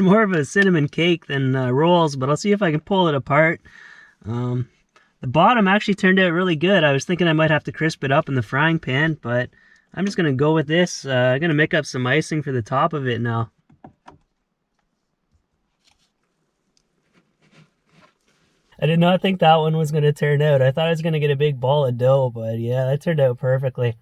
more of a cinnamon cake than rolls, but I'll see if I can pull it apart. The bottom actually turned out really good. I was thinking I might have to crisp it up in the frying pan, but I'm just going to go with this. I'm going to make up some icing for the top of it now. I did not think that one was going to turn out. I thought I was going to get a big ball of dough, but yeah, that turned out perfectly.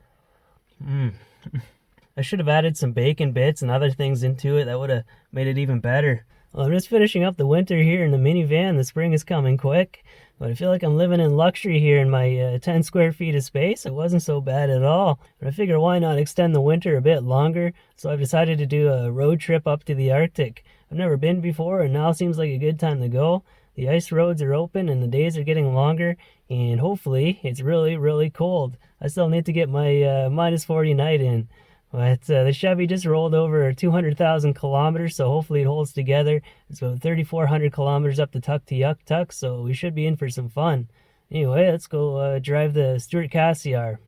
I should have added some bacon bits and other things into it. That would have made it even better. Well, I'm just finishing up the winter here in the minivan. The spring is coming quick, but I feel like I'm living in luxury here in my 10 square feet of space. It wasn't so bad at all, but I figure why not extend the winter a bit longer, so I've decided to do a road trip up to the Arctic. I've never been before, and now seems like a good time to go. The ice roads are open and the days are getting longer, and hopefully it's really, really cold. I still need to get my minus 40 night in. But the Chevy just rolled over 200,000 kilometers, so hopefully it holds together. It's about 3,400 kilometers up the Tuktoyaktuk, so we should be in for some fun. Anyway, let's go drive the Stuart Cassiar.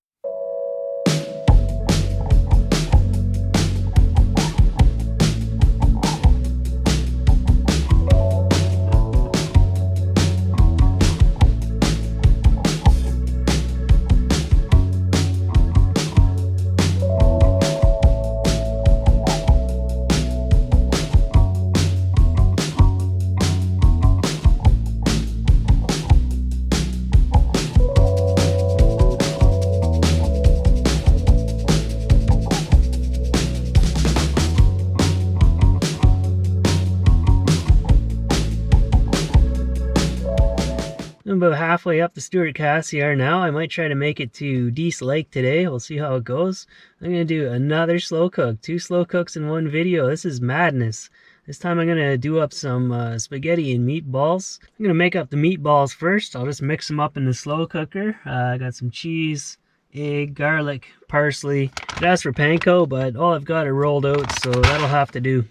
I'm about halfway up the Stuart Cassiar now. I might try to make it to Dease Lake today. We'll see how it goes. I'm going to do another slow cook. 2 slow cooks in one video. This is madness. This time I'm going to do up some spaghetti and meatballs. I'm going to make up the meatballs first. I'll just mix them up in the slow cooker. I got some cheese, egg, garlic, parsley. It asks for panko, but all I've got are rolled oats, so that'll have to do.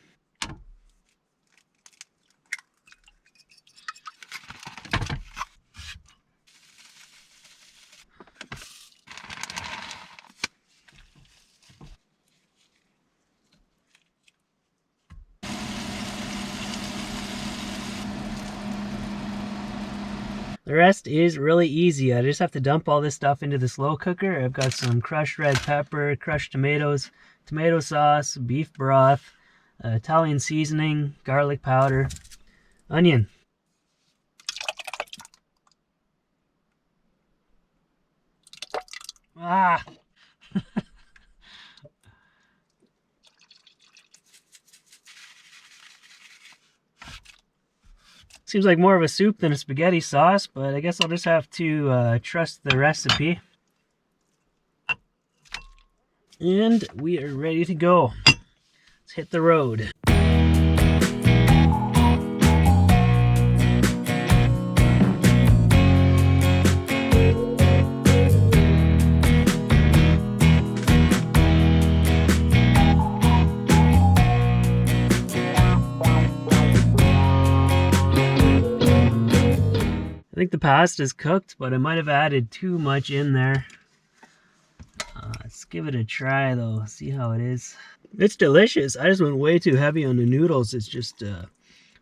The rest is really easy. I just have to dump all this stuff into the slow cooker. I've got some crushed red pepper, crushed tomatoes, tomato sauce, beef broth, Italian seasoning, garlic powder, onion. Ah! Seems like more of a soup than a spaghetti sauce, but I guess I'll just have to trust the recipe. And we are ready to go. Let's hit the road. I think the pasta is cooked, but I might have added too much in there. Let's give it a try though, see how it is. It's delicious. I just went way too heavy on the noodles. It's just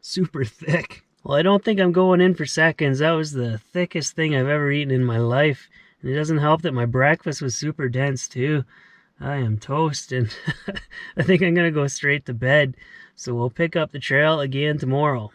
super thick. Well, I don't think I'm going in for seconds. That was the thickest thing I've ever eaten in my life. And it doesn't help that my breakfast was super dense too. I am toast, and I think I'm gonna go straight to bed. So we'll pick up the trail again tomorrow.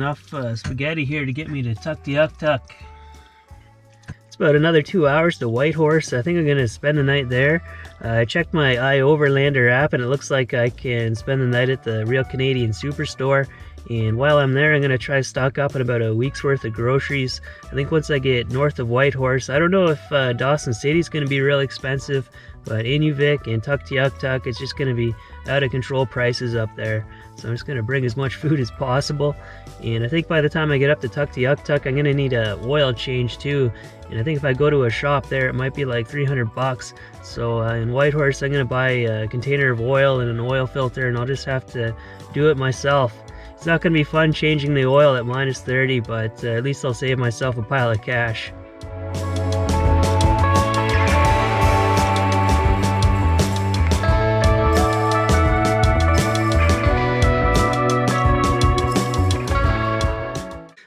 enough spaghetti here to get me to Tuk. It's about another 2 hours to Whitehorse. I think I'm going to spend the night there. I checked my iOverlander app and it looks like I can spend the night at the Real Canadian Superstore. And while I'm there, I'm going to try to stock up on about a week's worth of groceries. I think once I get north of Whitehorse, I don't know if Dawson City is going to be real expensive, but Inuvik and Tuk, it's just going to be out of control prices up there. So I'm just going to bring as much food as possible. And I think by the time I get up to Tuk, I'm going to need a oil change too. And I think if I go to a shop there, it might be like $300. So in Whitehorse, I'm going to buy a container of oil and an oil filter, and I'll just have to do it myself. It's not going to be fun changing the oil at minus 30, but at least I'll save myself a pile of cash.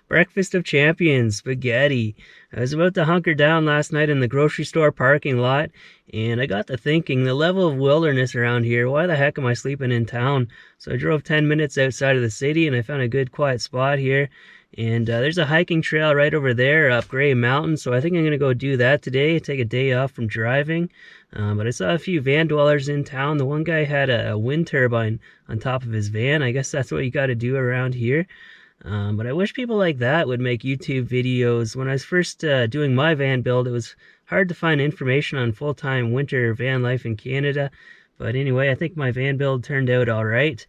Breakfast of champions, spaghetti. I was about to hunker down last night in the grocery store parking lot, and I got to thinking, the level of wilderness around here, why the heck am I sleeping in town? So I drove 10 minutes outside of the city, and I found a good quiet spot here. And there's a hiking trail right over there up Gray Mountain, so I think I'm going to go do that today, take a day off from driving. But I saw a few van dwellers in town. The one guy had a wind turbine on top of his van. I guess that's what you got to do around here. But I wish people like that would make YouTube videos. When I was first doing my van build, it was hard to find information on full-time winter van life in Canada. But anyway, I think my van build turned out all right.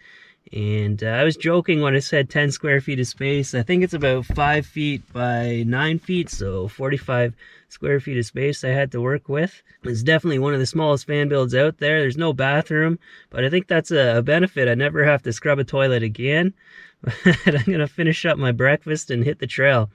And I was joking when I said 10 square feet of space. I think it's about 5 feet by 9 feet, so 45 square feet of space I had to work with. It's definitely one of the smallest van builds out there. There's no bathroom, but I think that's a benefit. I never have to scrub a toilet again. But I'm going to finish up my breakfast and hit the trail.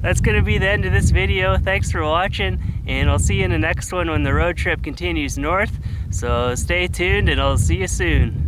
That's going to be the end of this video. Thanks for watching, and I'll see you in the next one when the road trip continues north. So stay tuned, and I'll see you soon.